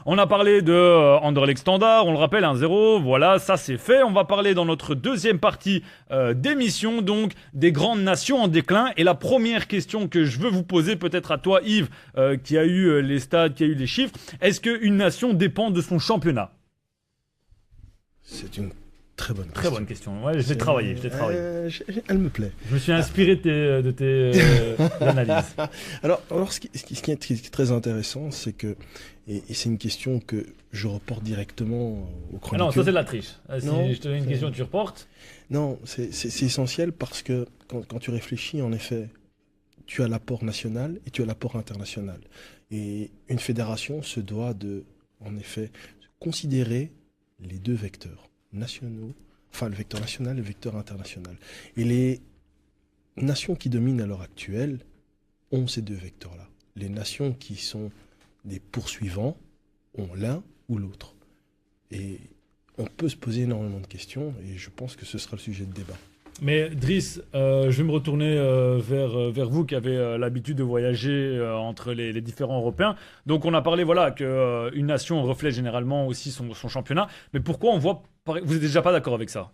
On a parlé de Anderlecht Standard, on le rappelle, 1-0, voilà, ça c'est fait. On va parler dans notre deuxième partie d'émission, donc des grandes nations en déclin. Et la première question que je veux vous poser, peut-être à toi Yves, qui a eu les stats, qui a eu les chiffres, est-ce qu'une nation dépend de son championnat? C'est une très bonne question. Très bonne question, ouais, je l'ai travaillé. Elle me plaît. Je me suis inspiré de tes analyses. Alors ce qui est très intéressant, c'est que, et c'est une question que je reporte directement au Ah chroniqueur. non, ça c'est de la triche. Si Non, je te donne une question, tu reportes. Non, c'est essentiel parce que quand tu réfléchis, en effet, tu as l'apport national et tu as l'apport international. Et une fédération se doit de, en effet, considérer les deux vecteurs nationaux, enfin le vecteur national et le vecteur international. Et les nations qui dominent à l'heure actuelle ont ces deux vecteurs-là. Les nations qui sont des poursuivants ont l'un ou l'autre. Et on peut se poser énormément de questions et je pense que ce sera le sujet de débat. Mais Driss, je vais me retourner vers vous qui avez l'habitude de voyager entre les différents Européens. Donc on a parlé voilà que une nation reflète généralement aussi son championnat. Mais pourquoi on voit vous êtes déjà pas d'accord avec ça?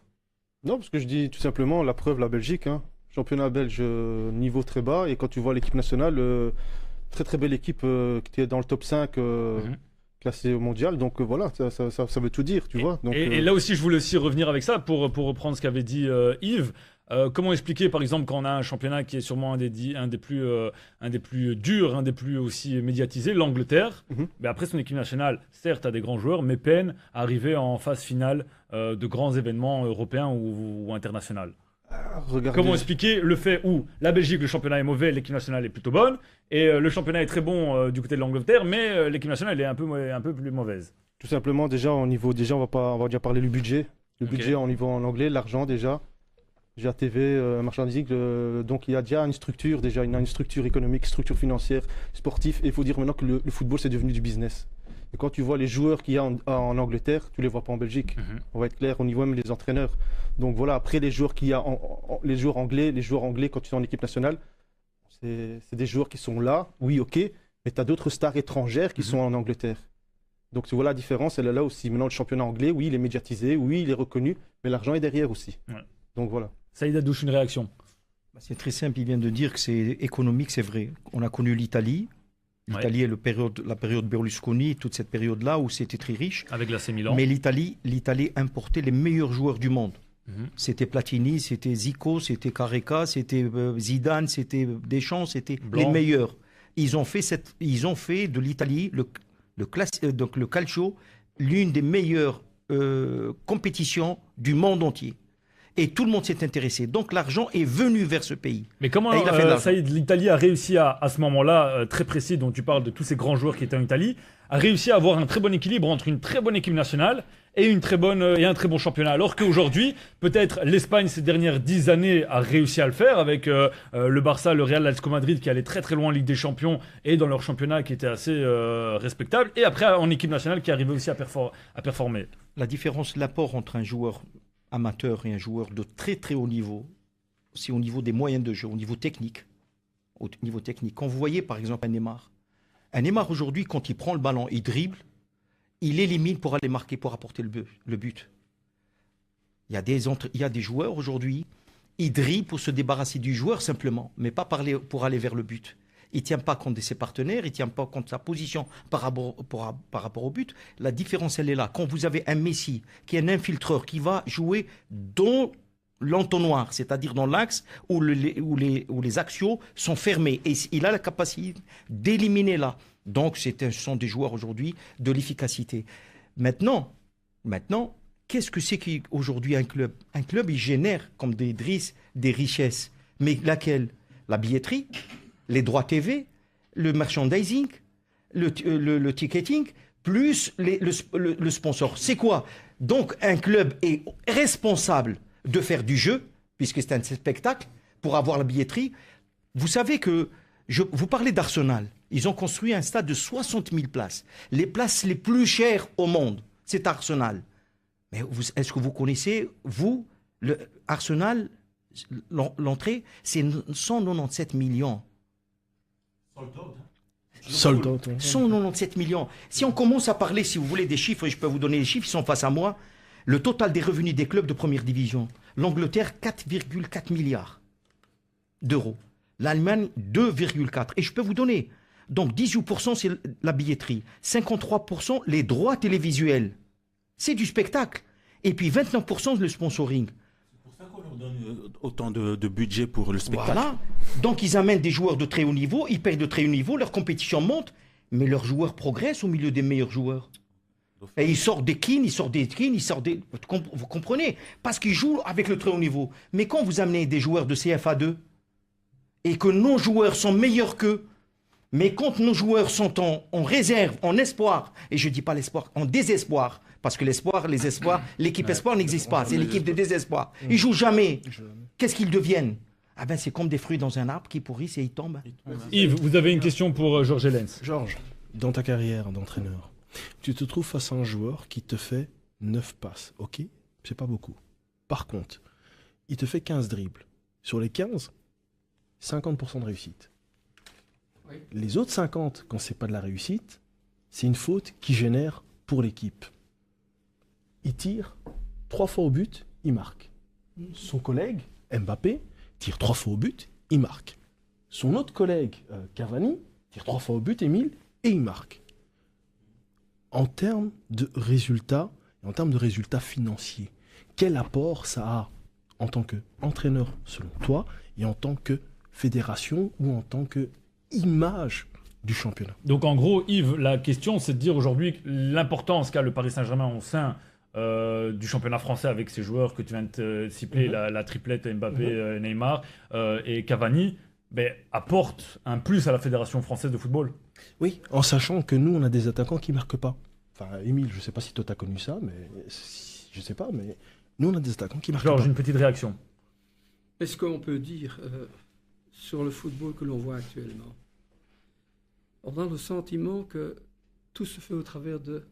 Non, parce que je dis tout simplement, la preuve, la Belgique, hein. Championnat belge, niveau très bas. Et quand tu vois l'équipe nationale, très très belle équipe qui est dans le top 5 classée au mondial. Donc voilà, ça veut tout dire, tu vois. Donc, Et là aussi, je voulais aussi revenir avec ça pour reprendre ce qu'avait dit Yves. Comment expliquer, par exemple, quand on a un championnat qui est sûrement un des plus durs, un des plus aussi médiatisés, l'Angleterre, mais après son équipe nationale, certes, a des grands joueurs, mais peine à arriver en phase finale de grands événements européens ou internationaux. regardez. Comment expliquer le fait où la Belgique, le championnat est mauvais, l'équipe nationale est plutôt bonne, et le championnat est très bon du côté de l'Angleterre, mais l'équipe nationale est un peu plus mauvaise. Tout simplement, déjà, au niveau, déjà, on va déjà parler du budget. Le Ok. budget au niveau en anglais, l'argent déjà. Déjà TV, marchandising, donc il y a déjà une structure, déjà, il y a une structure économique, structure financière, sportive. Et il faut dire maintenant que le football, c'est devenu du business. Et quand tu vois les joueurs qu'il y a en Angleterre, tu les vois pas en Belgique. On va être clair, au niveau même des entraîneurs. Donc voilà, après les joueurs qu'il y a, les joueurs anglais, quand tu es en équipe nationale, c'est des joueurs qui sont là, oui, ok, mais tu as d'autres stars étrangères qui sont en Angleterre. Donc tu vois la différence, elle est là aussi. Maintenant, le championnat anglais, oui, il est médiatisé, oui, il est reconnu, mais l'argent est derrière aussi. Ouais. Donc voilà. Saïd Adouche, une réaction. C'est très simple, il vient de dire que c'est économique, c'est vrai. On a connu l'Italie. L'Italie est la période Berlusconi, toute cette période-là où c'était très riche. Avec l'AC Milan. Mais l'Italie importait les meilleurs joueurs du monde. Mhm. C'était Platini, c'était Zico, c'était Careca, c'était Zidane, c'était Deschamps, c'était Blanc. les meilleurs. Ils ont fait de l'Italie, donc le calcio, l'une des meilleures compétitions du monde entier. Et tout le monde s'est intéressé. Donc l'argent est venu vers ce pays. Mais comment Et il a fait de l'argent. Saïd, l'Italie a réussi à ce moment-là, très précis, dont tu parles de tous ces grands joueurs qui étaient en Italie, a réussi à avoir un très bon équilibre entre une très bonne équipe nationale et un très bon championnat. Alors qu'aujourd'hui, peut-être l'Espagne ces dernières 10 années a réussi à le faire avec le Barça, le Real, l'Atlético Madrid qui allait très très loin en Ligue des Champions et dans leur championnat qui était assez respectable. Et après en équipe nationale qui arrivait aussi à performer. La différence, l'apport entre un joueur amateur et un joueur de très très haut niveau, c'est au niveau des moyens de jeu, au niveau technique. Quand vous voyez par exemple un Neymar aujourd'hui, quand il prend le ballon, il dribble, il élimine pour aller marquer, pour apporter le but. Il y a des joueurs aujourd'hui, ils dribblent pour se débarrasser du joueur simplement, mais pas pour aller vers le but. Il ne tient pas compte de ses partenaires, il ne tient pas compte de sa position par rapport au but. La différence, elle est là. Quand vous avez un Messi qui est un infiltreur, qui va jouer dans l'entonnoir, c'est-à-dire dans l'axe où les axiaux sont fermés, et il a la capacité d'éliminer là. Donc, ce sont des joueurs aujourd'hui de l'efficacité. Maintenant, qu'est-ce que c'est qu'aujourd'hui un club? Un club, il génère, comme des Driss, des richesses. Mais laquelle? La billetterie, les droits TV, le merchandising, le ticketing, plus le sponsor. C'est quoi? Donc, un club est responsable de faire du jeu, puisque c'est un spectacle, pour avoir la billetterie. Vous savez que, vous parlez d'Arsenal, ils ont construit un stade de 60 000 places. Les places les plus chères au monde, c'est Arsenal. Mais est-ce que vous connaissez, vous, Arsenal, l'entrée, c'est 197 millions. Soldat. 197 millions. Si on commence à parler, si vous voulez, des chiffres, et je peux vous donner les chiffres, ils sont face à moi, le total des revenus des clubs de première division. L'Angleterre, 4,4 milliards d'euros. L'Allemagne, 2,4. Et je peux vous donner. Donc 18% c'est la billetterie, 53% les droits télévisuels. C'est du spectacle. Et puis 29% le sponsoring. C'est pour ça qu'on leur donne autant de budget pour le spectacle. Voilà. Donc ils amènent des joueurs de très haut niveau, ils payent de très haut niveau, leur compétition monte, mais leurs joueurs progressent au milieu des meilleurs joueurs. Et ils sortent des kines, ils sortent des kines, ils sortent des... Vous comprenez? Parce qu'ils jouent avec le très haut niveau. Mais quand vous amenez des joueurs de CFA2 et que nos joueurs sont meilleurs qu'eux, mais quand nos joueurs sont en réserve, en espoir, et je ne dis pas l'espoir, en désespoir, parce que l'équipe espoir n'existe pas, c'est l'équipe de désespoir. Ils jouent jamais. Qu'est-ce qu'ils deviennent? Ah ben c'est comme des fruits dans un arbre qui pourrissent et ils tombent. Yves, vous avez une question pour Georges Hellens. Georges, dans ta carrière d'entraîneur, tu te trouves face à un joueur qui te fait 9 passes, ok? C'est pas beaucoup. Par contre, il te fait 15 dribbles. Sur les 15, 50% de réussite. Les autres 50, quand c'est pas de la réussite, c'est une faute qui génère pour l'équipe. Il tire 3 fois au but, il marque. Son collègue, Mbappé, tire 3 fois au but, il marque. Son autre collègue, Cavani, tire 3 fois au but, Émile, et il marque. En termes de résultats, en termes de résultats financiers, quel apport ça a en tant qu'entraîneur selon toi, et en tant que fédération, ou en tant que image du championnat? Donc en gros, Yves, la question c'est de dire aujourd'hui l'importance qu'a le Paris Saint-Germain au sein du championnat français avec ses joueurs que tu viens de citer, la triplette Mbappé, Neymar et Cavani, apporte un plus à la Fédération française de football. Oui, en sachant que nous, on a des attaquants qui ne marquent pas. Enfin, Émile, je ne sais pas si toi tu as connu ça, mais je ne sais pas, mais nous, on a des attaquants qui marquent Georges, pas. une petite réaction. Est-ce qu'on peut dire sur le football que l'on voit actuellement, on a le sentiment que tout se fait au travers de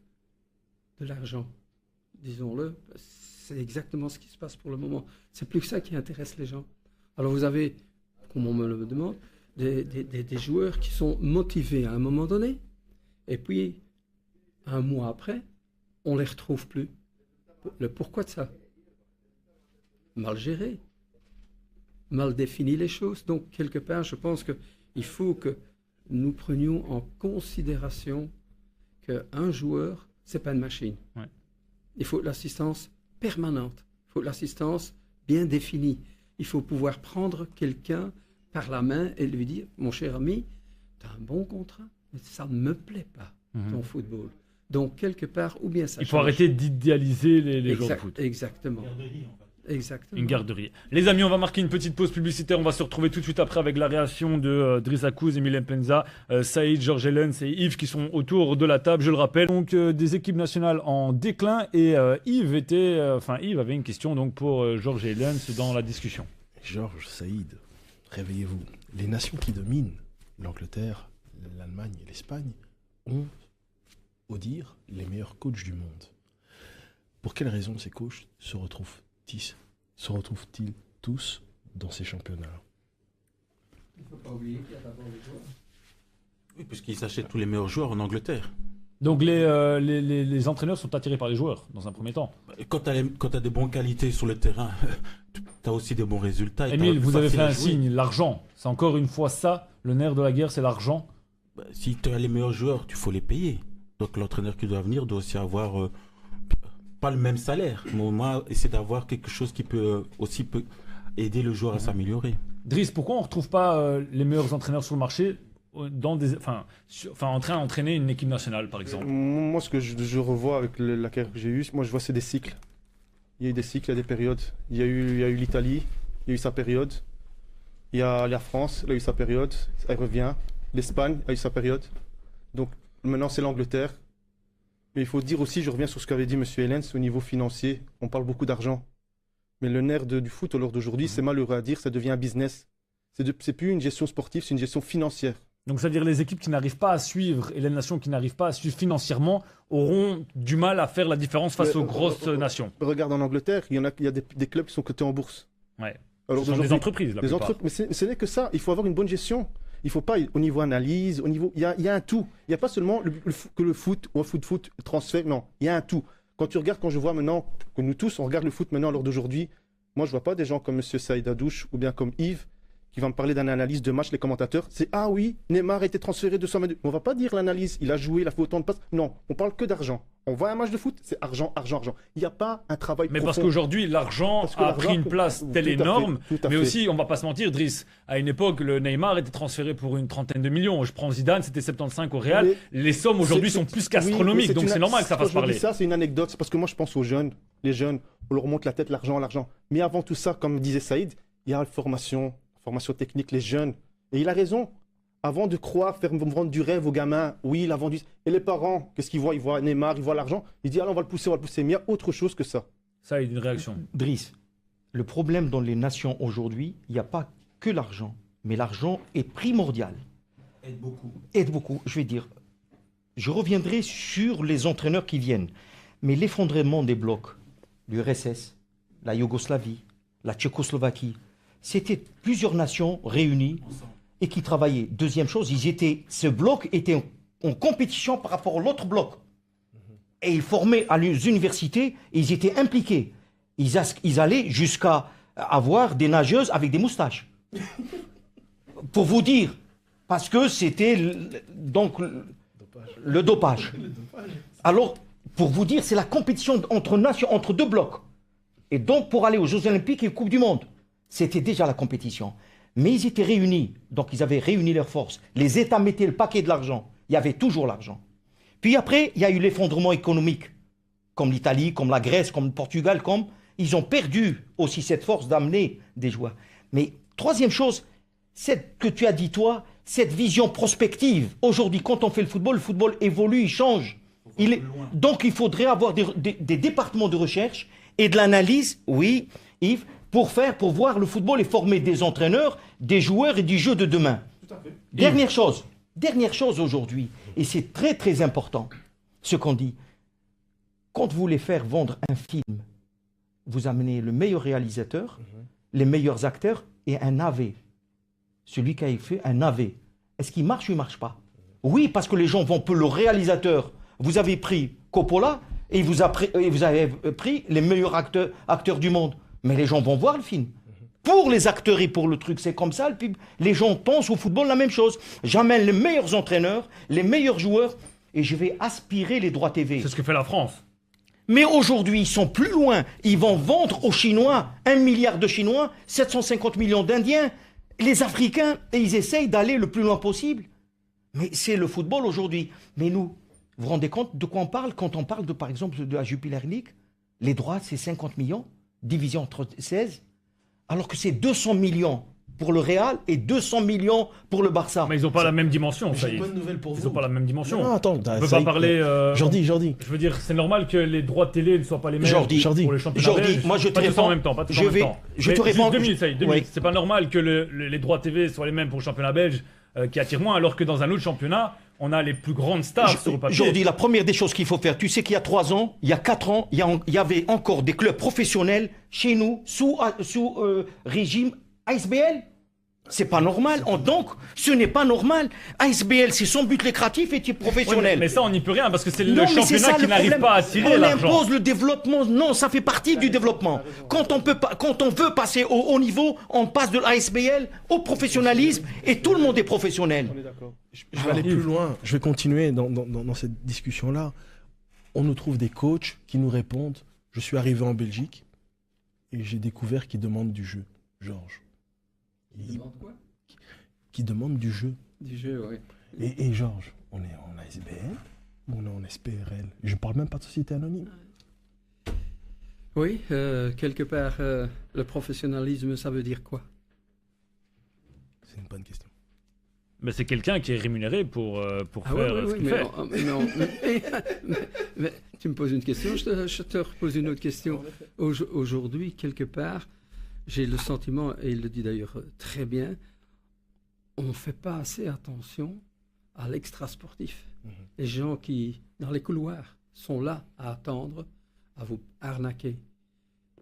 l'argent. Disons-le, c'est exactement ce qui se passe pour le moment. C'est plus que ça qui intéresse les gens. Alors vous avez, comme on me le demande, des joueurs qui sont motivés à un moment donné, et puis un mois après, on ne les retrouve plus. Le pourquoi de ça? Mal géré, mal défini les choses. Donc, quelque part, je pense qu'il faut que nous prenions en considération qu'un joueur, ce n'est pas une machine. Ouais. Il faut l'assistance permanente. Il faut l'assistance bien définie. Il faut pouvoir prendre quelqu'un par la main et lui dire, mon cher ami, tu as un bon contrat, mais ça ne me plaît pas, ton football. Donc, quelque part, ou bien ça Il faut change. arrêter d'idéaliser les joueurs de foot. Exactement. Exactement. Une garderie. Les amis, on va marquer une petite pause publicitaire. On va se retrouver tout de suite après avec la réaction de Driss Akouz, Emile Mpenza, Saïd, Georges Hellens et Yves qui sont autour de la table, je le rappelle. Donc des équipes nationales en déclin et Yves avait une question donc pour Georges Hellens dans la discussion. Georges, Saïd, réveillez-vous. Les nations qui dominent, l'Angleterre, l'Allemagne et l'Espagne, ont, au dire, les meilleurs coachs du monde. Pour quelles raisons ces coachs se retrouvent-ils tous dans ces championnats? Il ne faut pas oublier qu'il y a d'abord les joueurs. Oui, puisqu'ils s'achètent tous les meilleurs joueurs en Angleterre. Donc les entraîneurs sont attirés par les joueurs dans un premier temps. Quand tu as des bonnes qualités sur le terrain, tu as aussi des bons résultats. Émile, vous avez fait un signe, l'argent. C'est encore une fois ça, le nerf de la guerre, c'est l'argent. Si tu as les meilleurs joueurs, il faut les payer. Donc l'entraîneur qui doit venir doit aussi avoir, pas le même salaire, mais au moins essayer d'avoir quelque chose qui peut aider le joueur à s'améliorer. Driss, pourquoi on ne retrouve pas les meilleurs entraîneurs sur le marché en train d'entraîner une équipe nationale, par exemple? Moi, ce que je revois avec la carrière que j'ai eue, moi je vois c'est des cycles. Il y a eu des cycles, il y a des périodes. Il y a eu l'Italie, il y a eu sa période. Il y a la France, elle a eu sa période, elle revient. L'Espagne a eu sa période. Donc maintenant c'est l'Angleterre. Mais il faut dire aussi, je reviens sur ce qu'avait dit M. Hellens, au niveau financier, on parle beaucoup d'argent. Mais le nerf du foot, à l'heure d'aujourd'hui, c'est malheureux à dire, ça devient un business. C'est plus une gestion sportive, c'est une gestion financière. Donc, c'est-à-dire les équipes qui n'arrivent pas à suivre et les nations qui n'arrivent pas à suivre financièrement auront du mal à faire la différence face aux grosses nations. Regarde en Angleterre, il y a des clubs qui sont cotés en bourse. Ouais. Alors, Ce sont des entreprises, la plupart. Mais ce n'est que ça, il faut avoir une bonne gestion. Il faut pas, au niveau analyse, il y a un tout. Il n'y a pas seulement que le foot ou un foot, transfert. Non, il y a un tout. Quand je vois maintenant, que nous tous, on regarde le foot maintenant à l'heure d'aujourd'hui, moi, je vois pas des gens comme M. Saïd Adouche ou bien comme Yves qui va me parler d'une analyse de match, les commentateurs. C'est « Ah oui, Neymar a été transféré de 200 mètres. » On va pas dire l'analyse, il a joué, il a fait autant de passes. Non, on parle que d'argent. On voit un match de foot, c'est argent, argent, argent. Il n'y a pas un travail Mais profond. parce qu'aujourd'hui, l'argent a pris une place telle tout à fait, énorme. tout à Mais fait. aussi, on va pas se mentir, Driss, à une époque, le Neymar était transféré pour une 30aine de millions. Je prends Zidane, c'était 75 au Real. Mais Les sommes aujourd'hui sont plus qu'astronomiques, donc c'est normal que ça fasse Quand je parler. dis ça, c'est une anecdote. C'est parce que moi, je pense aux jeunes. Les jeunes, on leur montre la tête, l'argent, l'argent. Mais avant tout ça, comme disait Saïd, il y a la formation technique, les jeunes. Et il a raison. Avant de croire, faire vendre du rêve aux gamins, oui, il a vendu. Et les parents, qu'est-ce qu'ils voient? Ils voient Neymar, ils voient l'argent. Ils disent, allez, on va le pousser, on va le pousser. Mais il y a autre chose que ça. Ça, il y a une réaction. Driss, le problème dans les nations aujourd'hui, il n'y a pas que l'argent, mais l'argent est primordial. Aide beaucoup, je vais dire. Je reviendrai sur les entraîneurs qui viennent. Mais l'effondrement des blocs, l'URSS, la Yougoslavie, la Tchécoslovaquie, c'était plusieurs nations réunies et qui travaillaient. Deuxième chose, ce bloc était en compétition par rapport à l'autre bloc. Et ils formaient à les universités, et ils étaient impliqués. Ils allaient jusqu'à avoir des nageuses avec des moustaches. Pour vous dire, parce que c'était donc le dopage. Alors, pour vous dire, c'est la compétition entre nations, entre deux blocs. Et donc, pour aller aux Jeux Olympiques et Coupe du Monde, c'était déjà la compétition. Mais ils étaient réunis, donc ils avaient réuni leurs forces. Les États mettaient le paquet de l'argent. Il y avait toujours l'argent. Puis après, il y a eu l'effondrement économique, comme l'Italie, comme la Grèce, comme le Portugal, ils ont perdu aussi cette force d'amener des joueurs. Mais troisième chose, c'est que tu as dit toi, cette vision prospective. Aujourd'hui, quand on fait le football évolue, il change. Donc il faudrait avoir des départements de recherche et de l'analyse, oui, Yves, pour voir le football et former des entraîneurs, des joueurs et du jeu de demain. Tout à fait. Dernière chose aujourd'hui, et c'est très très important, ce qu'on dit. Quand vous voulez faire vendre un film, vous amenez le meilleur réalisateur, les meilleurs acteurs et un AV. Celui qui a fait un AV. Est-ce qu'il marche ou il ne marche pas? Oui, parce que les gens vont pour le réalisateur. Vous avez pris Coppola et vous avez pris les meilleurs acteurs du monde. Mais les gens vont voir le film. Pour les acteurs et pour le truc, c'est comme ça. Les gens pensent au football la même chose. J'amène les meilleurs entraîneurs, les meilleurs joueurs et je vais aspirer les droits TV. C'est ce que fait la France. Mais aujourd'hui, ils sont plus loin. Ils vont vendre aux Chinois 1 milliard de Chinois, 750 millions d'Indiens, les Africains, et ils essayent d'aller le plus loin possible. Mais c'est le football aujourd'hui. Mais nous, vous vous rendez compte de quoi on parle quand on parle, par exemple, de la Jupiler League? Les droits, c'est 50 millions, division entre 16, alors que c'est 200 millions pour le Real et 200 millions pour le Barça. Mais ils n'ont pas la même dimension, ça J'ai y une est. bonne nouvelle pour vous. Ils n'ont pas la même dimension. Non, attends, On ne peut pas parler. Jordi. Je veux dire, c'est normal que les droits de télé ne soient pas les mêmes Jordi, pour les championnats belges. moi je te Pas tous réponds. en même temps. Pas tous en même temps. Je Mais te juste réponds. 2 minutes, ça y est, 2 Oui. minutes. C'est pas normal que les droits TV soient les mêmes pour le championnat belge qui attire moins, alors que dans un autre championnat, on a les plus grandes stars sur le papier. Jordi, la première des choses qu'il faut faire, tu sais qu'il y a 3 ans, il y a 4 ans, il y avait encore des clubs professionnels chez nous sous régime ASBL. C'est pas normal. Donc, ce n'est pas normal. ASBL, c'est son but lucratif et tu es Ouais, professionnel. mais ça, on n'y peut rien parce que c'est Non, le mais c'est championnat ça, qui le n'arrive problème. pas à attirer On l'argent. impose le développement. Non, ça fait partie du développement. Quand on veut passer au haut niveau, on passe de l'ASBL au professionnalisme et tout le monde est professionnel. On est d'accord. Je vais aller plus loin. Je vais continuer dans cette discussion-là. On nous trouve des coachs qui nous répondent. Je suis arrivé en Belgique et j'ai découvert qu'ils demandent du jeu. Georges. Quoi? Qui demandent du jeu. Du jeu, oui. Et Georges, on est en ASBL ou on est en SPRL? Je ne parle même pas de société anonyme. Oui, quelque part, le professionnalisme, ça veut dire quoi? C'est une bonne question. Mais c'est quelqu'un qui est rémunéré pour Ah faire oui, ce qu'il fait. mais tu me poses une question, je te repose une autre question. Aujourd'hui, quelque part, j'ai le sentiment, et il le dit d'ailleurs très bien, on ne fait pas assez attention à l'extra-sportif. Les gens qui, dans les couloirs, sont là à attendre, à vous arnaquer.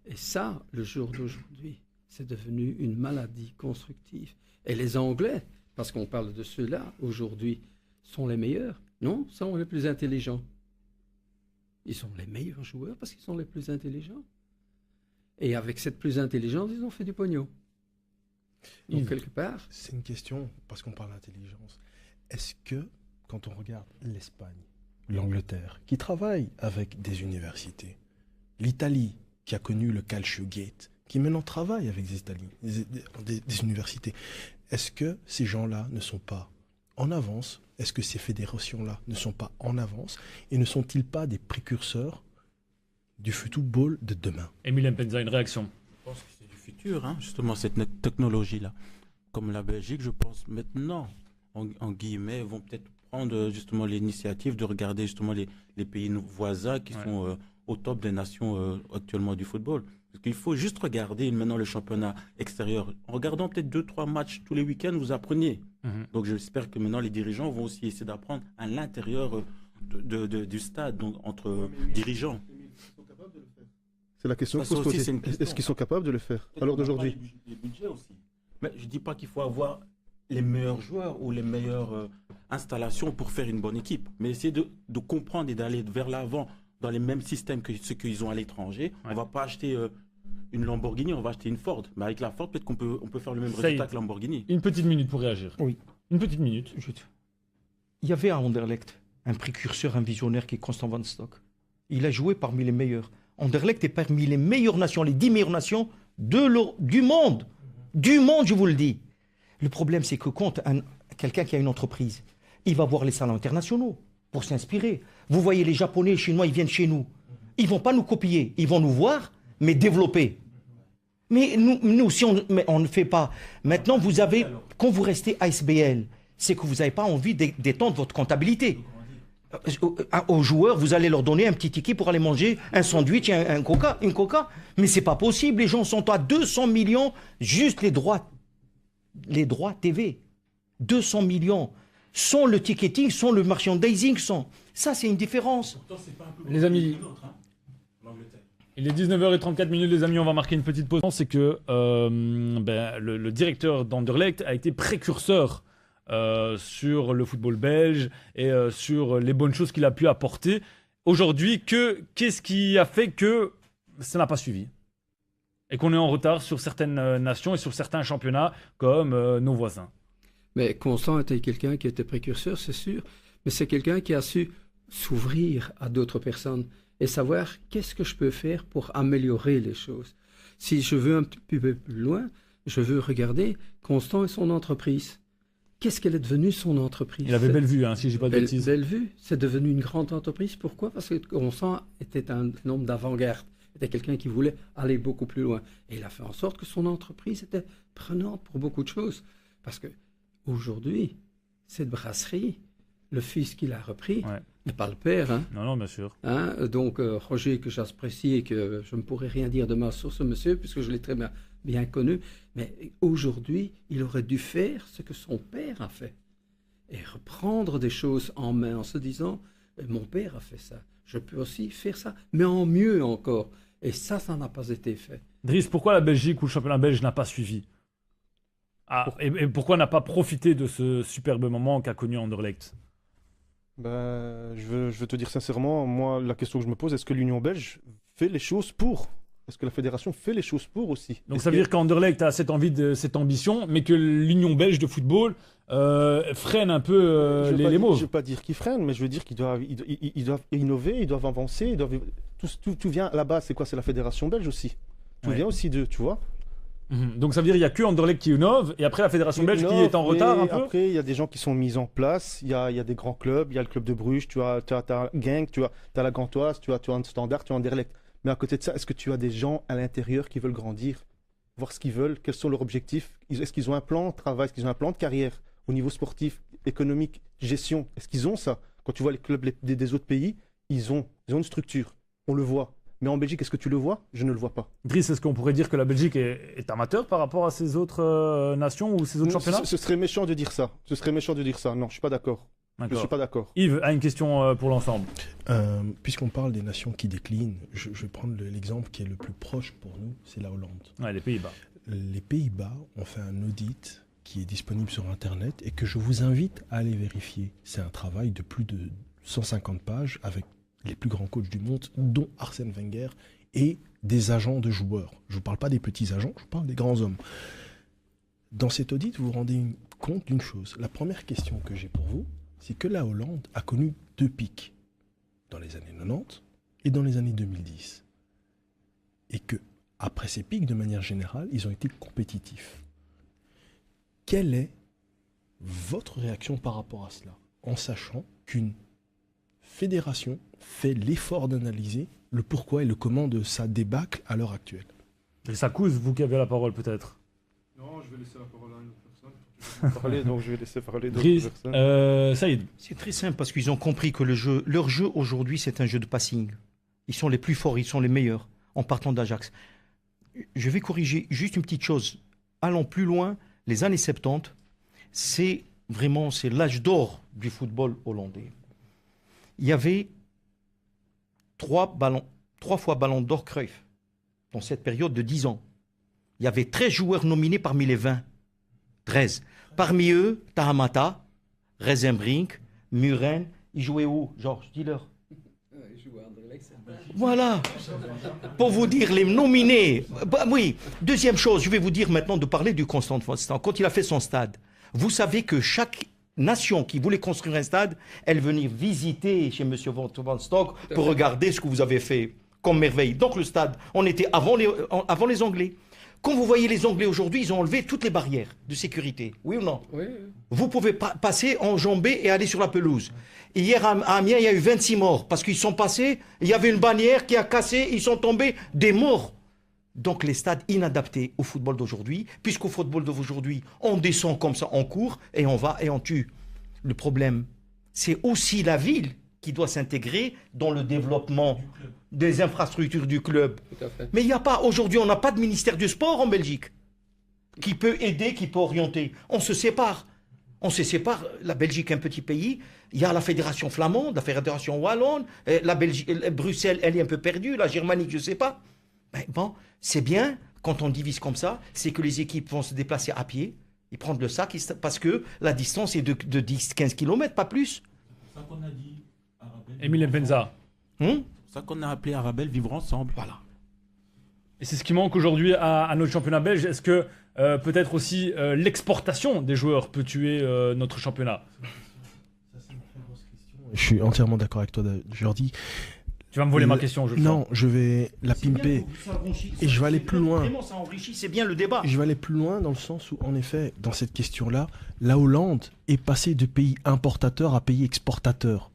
Et ça, le jour d'aujourd'hui, c'est devenu une maladie constructive. Et les Anglais, parce qu'on parle de ceux-là aujourd'hui, sont les meilleurs. Non, sont les plus intelligents. Ils sont les meilleurs joueurs parce qu'ils sont les plus intelligents. Et avec cette plus intelligence, ils ont fait du pognon. Donc, Yves, quelque part, c'est une question, parce qu'on parle d'intelligence. Est-ce que, quand on regarde l'Espagne, l'Angleterre, qui travaillent avec des universités, l'Italie, qui a connu le Calcio Gate, qui maintenant travaille avec des universités, est-ce que ces gens-là ne sont pas en avance? Est-ce que ces fédérations-là ne sont pas en avance? Et ne sont-ils pas des précurseurs du football de demain? Emile Mpenza, une réaction. Je pense que c'est du futur, hein, justement, cette technologie-là. Comme la Belgique, je pense maintenant, en guillemets, vont peut-être prendre justement l'initiative de regarder justement les pays voisins qui sont au top des nations actuellement du football. Parce qu'il faut juste regarder maintenant le championnat extérieur. En regardant peut-être 2-3 matchs tous les week-ends, vous apprenez. Donc j'espère que maintenant les dirigeants vont aussi essayer d'apprendre à l'intérieur du stade, donc entre dirigeants. C'est la question Ça qu'il faut se aussi, poser. c'est une question. Est-ce qu'ils sont capables de le faire à l'heure d'aujourd'hui? Les budgets aussi. Mais je ne dis pas qu'il faut avoir les meilleurs joueurs ou les meilleures installations pour faire une bonne équipe. Mais essayer de comprendre et d'aller vers l'avant dans les mêmes systèmes que ceux qu'ils ont à l'étranger. On ne va pas acheter une Lamborghini, on va acheter une Ford. Mais avec la Ford, peut-être qu'on peut faire le même résultat que Lamborghini. Une petite minute pour réagir. Oui. Une petite minute. Il y avait à Anderlecht un précurseur, un visionnaire qui est Constant Van Stock. Il a joué parmi les meilleurs. Anderlecht est parmi les meilleures nations, les 10 meilleures nations du monde. Du monde, je vous le dis. Le problème, c'est que quand quelqu'un qui a une entreprise, il va voir les salons internationaux pour s'inspirer. Vous voyez, les Japonais, les Chinois, ils viennent chez nous. Ils ne vont pas nous copier. Ils vont nous voir, mais développer. Mais nous si on ne fait pas. Maintenant, quand vous restez ASBL, c'est que vous n'avez pas envie d'étendre votre comptabilité. Aux joueurs, vous allez leur donner un petit ticket pour aller manger un sandwich et une coca. Mais c'est pas possible. Les gens sont à 200 millions, juste les droits TV. 200 millions. Sans le ticketing, sans le merchandising, sans. Ça, c'est une différence. Les amis, il est 19h34, les amis, on va marquer une petite pause. C'est que le directeur d'Anderlecht a été précurseur sur le football belge et sur les bonnes choses qu'il a pu apporter. Aujourd'hui, qu'est-ce qui a fait que ça n'a pas suivi et qu'on est en retard sur certaines nations et sur certains championnats comme nos voisins? mais Constant était quelqu'un qui était précurseur, c'est sûr, mais c'est quelqu'un qui a su s'ouvrir à d'autres personnes et savoir qu'est-ce que je peux faire pour améliorer les choses. Si je veux un petit peu plus loin, je veux regarder Constant et son entreprise. Qu'est-ce qu'elle est devenue, son entreprise? Il avait Bellevue, hein, si je dis pas de bêtises. Bellevue, c'est devenu une grande entreprise. Pourquoi? Parce que Constant était un homme d'avant-garde. Était quelqu'un qui voulait aller beaucoup plus loin. Et il a fait en sorte que son entreprise était prenante pour beaucoup de choses. Parce que aujourd'hui, cette brasserie, le fils qu'il a repris, n'est pas le père. Hein. Non, bien sûr. Hein? Donc, Roger, que j'apprécie et que je ne pourrais rien dire de mal sur ce monsieur, puisque je l'ai très bien connu. Mais aujourd'hui, il aurait dû faire ce que son père a fait. Et reprendre des choses en main en se disant, mon père a fait ça, je peux aussi faire ça, mais en mieux encore. Et ça n'a pas été fait. Driss, pourquoi la Belgique ou le championnat belge n'a pas suivi? Et pourquoi n'a pas profité de ce superbe moment qu'a connu Anderlecht? Je veux te dire sincèrement, moi, la question que je me pose, est-ce que l'Union belge fait les choses pour? Est-ce que la fédération fait les choses pour aussi? Donc ça veut dire qu'Anderlecht a cette ambition, mais que l'Union belge de football freine un peu les mots. Je ne veux pas dire qu'ils freinent, mais je veux dire qu'ils doivent innover, ils doivent avancer. Tout vient à la base, c'est quoi? C'est la fédération belge aussi. Tout vient aussi d'eux, tu vois. Donc ça veut dire qu'il n'y a que Anderlecht qui innove, et après la fédération belge qui est en retard un peu. Après, il y a des gens qui sont mis en place, il y a des grands clubs, il y a le club de Bruges, tu as Genk, tu as la Gantoise, tu as un Standard, tu as Anderlecht. Mais à côté de ça, est-ce que tu as des gens à l'intérieur qui veulent grandir, voir ce qu'ils veulent, quels sont leurs objectifs? Est-ce qu'ils ont un plan de travail, est-ce qu'ils ont un plan de carrière au niveau sportif, économique, gestion? Est-ce qu'ils ont ça? Quand tu vois les clubs des autres pays, ils ont une structure, on le voit. Mais en Belgique, est-ce que tu le vois? Je ne le vois pas. Driss, est-ce qu'on pourrait dire que la Belgique est amateur par rapport à ces autres nations ou ces autres championnats? Ce serait méchant de dire ça. Non, je ne suis pas d'accord. Je ne suis pas d'accord. Yves a une question pour l'ensemble. Puisqu'on parle des nations qui déclinent, je vais prendre l'exemple qui est le plus proche pour nous, c'est la Hollande. Les Pays-Bas. Les Pays-Bas ont fait un audit qui est disponible sur Internet et que je vous invite à aller vérifier. C'est un travail de plus de 150 pages avec les plus grands coachs du monde, dont Arsène Wenger, et des agents de joueurs. Je ne vous parle pas des petits agents, je vous parle des grands hommes. Dans cet audit, vous vous rendez compte d'une chose. La première question que j'ai pour vous, c'est que la Hollande a connu 2 pics dans les années 90 et dans les années 2010. Et que, après ces pics, de manière générale, ils ont été compétitifs. Quelle est votre réaction par rapport à cela, en sachant qu'une fédération fait l'effort d'analyser le pourquoi et le comment de sa débâcle à l'heure actuelle? Et ça coûte, vous qui avez la parole peut-être. Non, je vais laisser la parole à une autre personne. Parler, donc je vais laisser parler d'autres Brice, personnes. Saïd. C'est très simple parce qu'ils ont compris que leur jeu aujourd'hui, c'est un jeu de passing. Ils sont les plus forts, ils sont les meilleurs en partant d'Ajax. Je vais corriger juste une petite chose. Allons plus loin, les années 70, c'est l'âge d'or du football hollandais. Il y avait 3 fois ballon d'or Cruyff dans cette période de 10 ans. Il y avait 13 joueurs nominés parmi les 20. 13. Parmi eux, Tahamata, Reizenbrink, Muren. Ils jouaient où, Georges? Dis-leur. Voilà. Pour vous dire, les nominés. Bah, oui. Deuxième chose, je vais vous dire maintenant de parler du Constant Constant. Quand il a fait son stade, vous savez que chaque nation qui voulait construire un stade, elle venait visiter chez M. Van Stock pour regarder ce que vous avez fait comme merveille. Donc le stade, on était avant les Anglais. Quand vous voyez les Anglais aujourd'hui, ils ont enlevé toutes les barrières de sécurité. Oui ou non? Oui. Vous pouvez passer enjambé et aller sur la pelouse. Hier à Amiens, il y a eu 26 morts parce qu'ils sont passés, il y avait une bannière qui a cassé, ils sont tombés, des morts. Donc les stades inadaptés au football d'aujourd'hui, puisqu'au football d'aujourd'hui, on descend comme ça, on court et on va et on tue. Le problème, c'est aussi la ville qui doit s'intégrer dans le développement des infrastructures du club. Tout à fait. Mais il n'y a pas, aujourd'hui, on n'a pas de ministère du sport en Belgique qui peut aider, qui peut orienter. On se sépare. On se sépare. La Belgique est un petit pays. Il y a la fédération flamande, la fédération wallonne. Bruxelles, elle est un peu perdue. La Germanique, je ne sais pas. Ben, bon, c'est bien, quand on divise comme ça, c'est que les équipes vont se déplacer à pied. Ils prennent le sac parce que la distance est de 10-15 km, pas plus. C'est ça qu'on a dit, Arabelle. Émile Mpenza. C'est ça qu'on a appelé Arabelle vivre ensemble. Voilà. Et c'est ce qui manque aujourd'hui à notre championnat belge. Est-ce que peut-être aussi l'exportation des joueurs peut tuer notre championnat? Je suis entièrement d'accord avec toi, Jordi. Tu vas me voler ma question, je le Non, je vais la pimper. Et je vais aller plus loin. Vraiment, ça enrichit, c'est bien le débat. Je vais aller plus loin dans le sens où, en effet, dans cette question-là, la Hollande est passée de pays importateur à pays exportateur.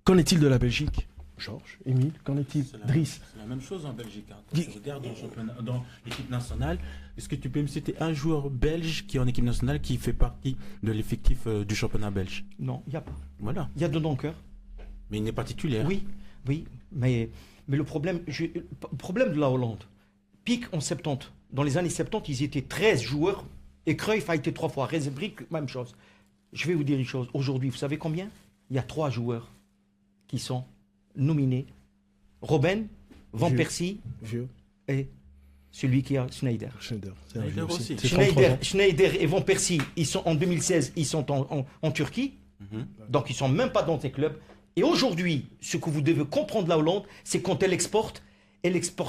Qu'en est-il de la Belgique? Georges, Émile, qu'en est-il? Driss. C'est la même chose en Belgique. Hein. Quand tu regardes dans l'équipe nationale, est-ce que tu peux me citer un joueur belge qui est en équipe nationale qui fait partie de l'effectif du championnat belge? Non, il n'y a pas. Voilà. Il y a de Donker. Mais il n'est pas titulaire. Oui, mais le problème de la Hollande, pique en 70. Dans les années 70, ils étaient 13 joueurs et Cruyff a été 3 fois. Reizenbrink, même chose. Je vais vous dire une chose. Aujourd'hui, vous savez combien? Il y a 3 joueurs qui sont nominés. Robben, Van Vieux. Persie Vieux. et celui qui a Schneider. Schneider. C'est un Schneider vieux aussi. C'est 33 ans. Schneider et Van Persie, ils sont en 2016, ils sont en Turquie. Mhm. Donc ils ne sont même pas dans tes clubs. Et aujourd'hui, ce que vous devez comprendre la Hollande, c'est quand elle n'exporte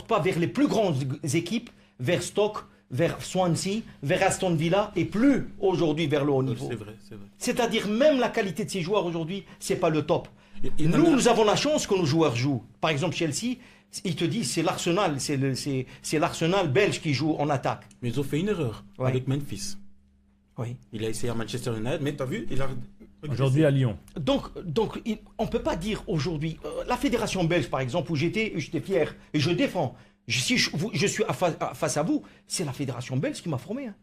pas vers les plus grandes équipes, vers Stoke, vers Swansea, vers Aston Villa, et plus aujourd'hui vers le haut niveau. C'est vrai, c'est vrai. C'est-à-dire même la qualité de ces joueurs aujourd'hui, c'est pas le top. Et Nous avons la chance que nos joueurs jouent. Par exemple, Chelsea, ils te disent c'est l'Arsenal, c'est l'Arsenal belge qui joue en attaque. Mais ils ont fait une erreur Ouais. avec Memphis. Oui. Il a essayé à Manchester United, mais t'as vu, il a... Aujourd'hui à Lyon. Donc on ne peut pas dire aujourd'hui, la fédération belge par exemple, où j'étais fier et je défends, si je suis face à vous, c'est la fédération belge qui m'a formé. Hein.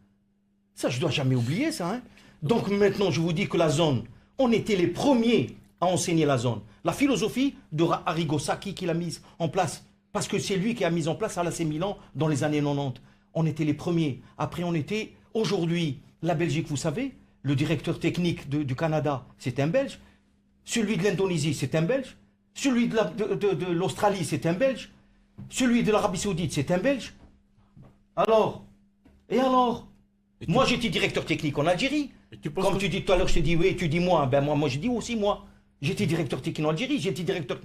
Ça, je ne dois jamais oublier ça. Hein. Donc maintenant, je vous dis que la zone, on était les premiers à enseigner la zone. La philosophie de Arrigo Sacchi qui l'a mise en place, parce que c'est lui qui a mis en place à l'AC Milan dans les années 90. On était les premiers. Après, on était, aujourd'hui, la Belgique, vous savez, le directeur technique du Canada, c'est un Belge. Celui de l'Indonésie, c'est un Belge. Celui de l'Australie, c'est un Belge. Celui de l'Arabie Saoudite, c'est un Belge. Alors? Moi, j'étais directeur technique en Algérie. Et tu penses Comme que- tu dis tout à l'heure, je t'ai dit oui, tu dis moi. Ben moi je dis aussi moi. J'étais directeur technique en Algérie, j'étais directeur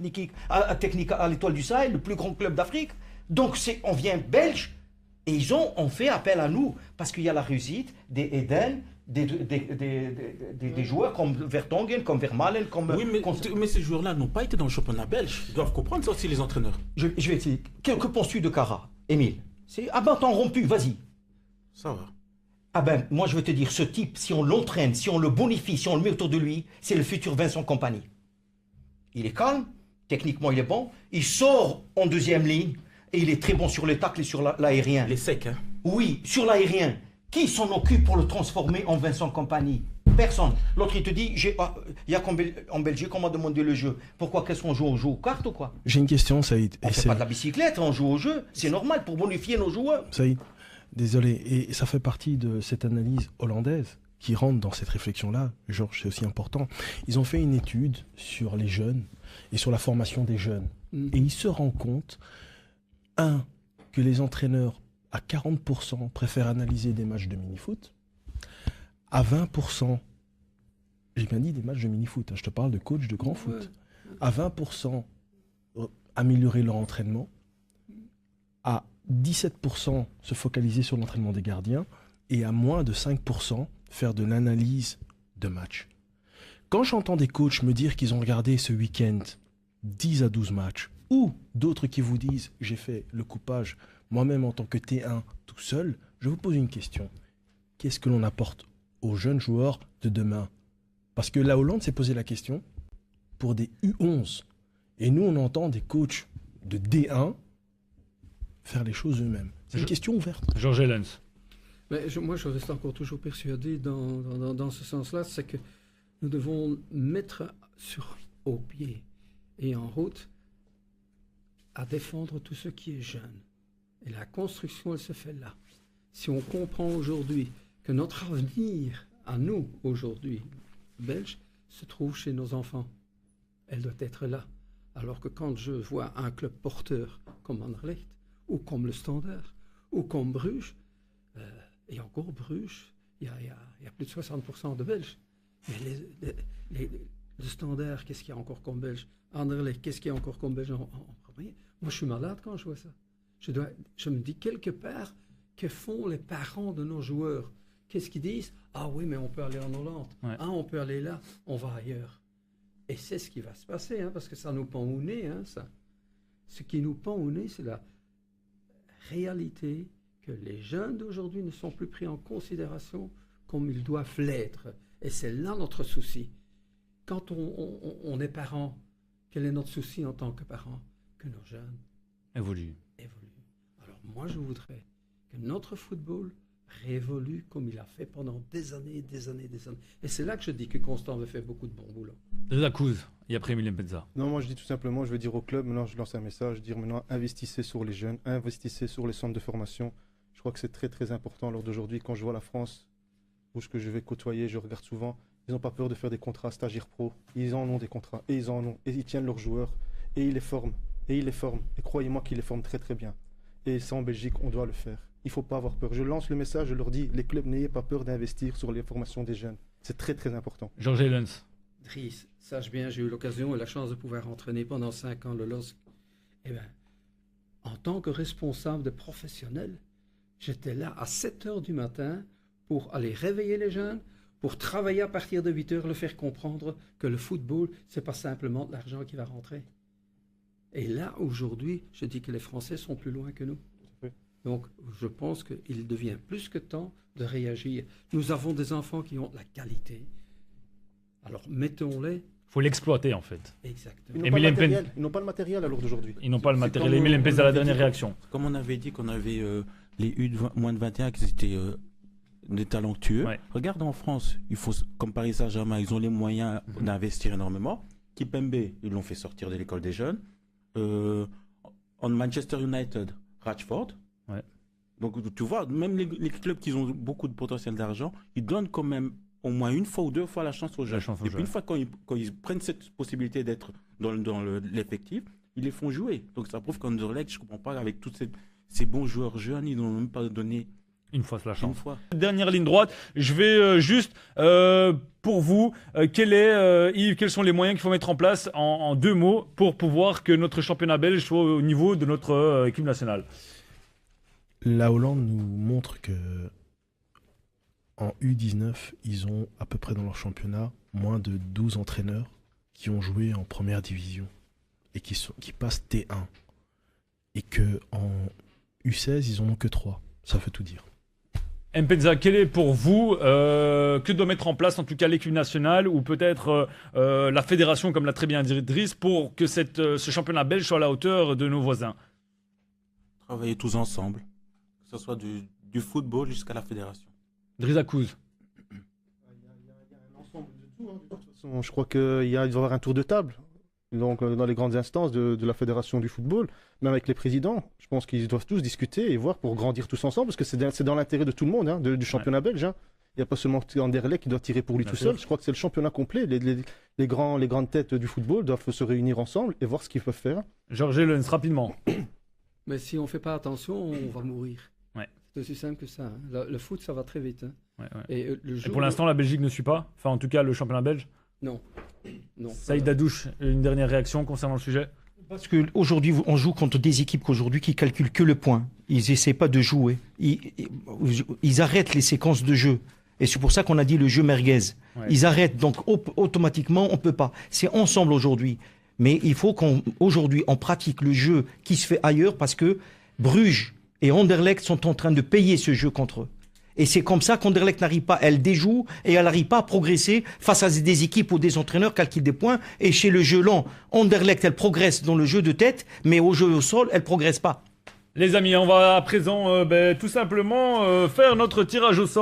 technique à l'Étoile du Sahel, le plus grand club d'Afrique. Donc on vient belge et ils ont fait appel à nous parce qu'il y a la réussite des Eden, des joueurs comme Vertonghen, comme Vermaelen, comme. Oui, mais ces joueurs-là n'ont pas été dans le championnat belge. Ils doivent comprendre ça aussi, les entraîneurs. Je vais essayer. Que penses-tu de Cara, Émile? Ah ben t'en rompu, vas-y. Ça va. Ah ben, moi je vais te dire, ce type, si on l'entraîne, si on le bonifie, si on le met autour de lui, c'est le futur Vincent Kompany. Il est calme, techniquement il est bon, il sort en deuxième ligne, et il est très bon sur les tacles et sur l'aérien. Les secs, hein. Oui, sur l'aérien. Qui s'en occupe pour le transformer en Vincent Kompany? Personne. L'autre il te dit, il y a en Belgique on m'a demandé le jeu. Pourquoi qu'est-ce qu'on joue? On joue aux cartes ou quoi? J'ai une question, Saïd. On fait pas de la bicyclette, on joue au jeu. C'est normal pour bonifier nos joueurs. Saïd, désolé. Et ça fait partie de cette analyse hollandaise qui rentre dans cette réflexion-là. Georges, c'est aussi important. Ils ont fait une étude sur les jeunes et sur la formation des jeunes. Et ils se rendent compte, que les entraîneurs, à 40%, préfèrent analyser des matchs de mini-foot. À 20%, j'ai bien dit des matchs de mini-foot, hein, je te parle de coach de grand foot. À 20%, améliorer leur entraînement. À 17%, se focaliser sur l'entraînement des gardiens. Et à moins de 5%, faire de l'analyse de match. Quand j'entends des coachs me dire qu'ils ont regardé ce week-end 10 à 12 matchs, ou d'autres qui vous disent j'ai fait le coupage moi-même en tant que T1 tout seul, je vous pose une question. Qu'est-ce que l'on apporte aux jeunes joueurs de demain? Parce que la Hollande s'est posé la question pour des U11. Et nous, on entend des coachs de D1 faire les choses eux-mêmes. C'est une question ouverte. Georges Hellens. Mais moi, je reste encore toujours persuadé dans ce sens-là, c'est que nous devons mettre au pied et en route à défendre tout ce qui est jeune. Et la construction, elle se fait là. Si on comprend aujourd'hui que notre avenir, à nous, aujourd'hui, Belges, se trouve chez nos enfants, elle doit être là. Alors que quand je vois un club porteur comme Anderlecht, ou comme le Standard, ou comme Bruges, et encore Bruges, il y a plus de 60% de Belges. Mais le Standard, qu'est-ce qu'il y a encore comme Belge? Anderlecht, qu'est-ce qu'il y a encore comme Belge en premier? Moi, je suis malade quand je vois ça. Je me dis quelque part, que font les parents de nos joueurs? Qu'est-ce qu'ils disent? Ah oui, mais on peut aller en Hollande. Ouais. Ah, on peut aller là. On va ailleurs. Et c'est ce qui va se passer, hein, parce que ça nous pend au nez, hein, ça. Ce qui nous pend au nez, c'est la réalité que les jeunes d'aujourd'hui ne sont plus pris en considération comme ils doivent l'être. Et c'est là notre souci. Quand on est parent, quel est notre souci en tant que parent? Que nos jeunes Évolue. évoluent. Alors moi, je voudrais que notre football réévolue comme il a fait pendant des années, des années, des années. Et c'est là que je dis que Constant avait fait beaucoup de bon boulot. Zakouz, et après Emile Mpeza. Non, moi je dis tout simplement, je veux dire au club, maintenant je lance un message, dire maintenant investissez sur les jeunes, investissez sur les centres de formation. Je crois que c'est très très important lors d'aujourd'hui. Quand je vois la France, où ce que je vais côtoyer, je regarde souvent, ils n'ont pas peur de faire des contrats stagiaires pro. Ils en ont des contrats, et ils en ont, et ils tiennent leurs joueurs, et ils les forment, et ils les forment. Et croyez-moi qu'ils les forment très très bien. Et ça en Belgique, on doit le faire. Il ne faut pas avoir peur. Je lance le message, je leur dis, les clubs, n'ayez pas peur d'investir sur les formations des jeunes. C'est très très important. Georges Hellens. Driss, sache bien, j'ai eu l'occasion et la chance de pouvoir entraîner pendant 5 ans le LOSC. Eh bien, en tant que responsable de professionnel, j'étais là à 7 heures du matin pour aller réveiller les jeunes, pour travailler à partir de 8 heures, le faire comprendre que le football, c'est pas simplement de l'argent qui va rentrer. Et là, aujourd'hui, je dis que les Français sont plus loin que nous. Oui. Donc, je pense qu'il devient plus que temps de réagir. Nous avons des enfants qui ont de la qualité. Alors, mettons-les Faut l'exploiter en fait. exactement. Ils n'ont Et pas, le Emile matériel. Ils n'ont pas le matériel à l'heure d'aujourd'hui. Ils n'ont pas le C'est matériel. comme Emile on Mpeza, la avait dernière dit- réaction. Comme on avait dit qu'on avait les moins de 21 qui étaient des talentueux. Ouais. Regarde en France, il faut, comme Paris Saint-Germain, ils ont les moyens d'investir énormément. Kipembe, ils l'ont fait sortir de l'école des jeunes. En Manchester United, Rashford. Ouais. Donc tu vois, même les clubs qui ont beaucoup de potentiel d'argent, ils donnent quand même au moins une fois ou deux fois la chance aux jeunes. chance aux Et puis jeunes. une fois quand ils prennent cette possibilité d'être dans l'effectif, ils les font jouer. Donc ça prouve qu'Anderlecht, je ne comprends pas, avec tous ces bons joueurs jeunes, ils n'ont même pas donné Une fois cela Une chance. fois. Dernière ligne droite, je vais juste, pour vous, Yves, quels sont les moyens qu'il faut mettre en place en 2 mots pour pouvoir que notre championnat belge soit au niveau de notre équipe nationale? La Hollande nous montre que en U19, ils ont à peu près dans leur championnat moins de 12 entraîneurs qui ont joué en première division et qui passent T1. Et que en U16, ils en ont que 3. Ça veut tout dire. Mpenza, quel est pour vous, que doit mettre en place en tout cas l'équipe nationale ou peut-être la fédération, comme l'a très bien dit Driss, pour que ce championnat belge soit à la hauteur de nos voisins? Travailler tous ensemble, que ce soit du football jusqu'à la fédération. Driss Akouz. Il y a un ensemble de tout. De toute façon, je crois qu'il doit y avoir un tour de table. Donc, dans les grandes instances de la fédération du football, même avec les présidents, je pense qu'ils doivent tous discuter et voir pour grandir tous ensemble, parce que c'est dans l'intérêt de tout le monde, hein, du championnat belge. Hein. Il n'y a pas seulement Anderlecht qui doit tirer pour lui Bien tout sûr. seul. Je crois que c'est le championnat complet. Les grandes têtes du football doivent se réunir ensemble et voir ce qu'ils peuvent faire. Georges Lens, rapidement. Mais si on ne fait pas attention, on va mourir. Ouais. C'est aussi simple que ça. Hein. Le foot, ça va très vite. Hein. Ouais. Et, le Et jour pour l'instant, la Belgique ne suit pas. Enfin, en tout cas, le championnat belge. Non. Non. Saïd Dadouche, une dernière réaction concernant le sujet? Parce qu'aujourd'hui, on joue contre des équipes qu'aujourd'hui qui calculent que le point. Ils essaient pas de jouer. Ils arrêtent les séquences de jeu. Et c'est pour ça qu'on a dit le jeu merguez. Ouais. Ils arrêtent, donc automatiquement, on peut pas. C'est ensemble aujourd'hui. Mais il faut qu'aujourd'hui, on pratique le jeu qui se fait ailleurs parce que Bruges et Anderlecht sont en train de payer ce jeu contre eux. Et c'est comme ça qu'Anderlecht n'arrive pas, elle déjoue et elle n'arrive pas à progresser face à des équipes ou des entraîneurs calculent des points. Et chez le jeu lent, Anderlecht, elle progresse dans le jeu de tête, mais au jeu au sol, elle progresse pas. Les amis, on va à présent tout simplement faire notre tirage au sort.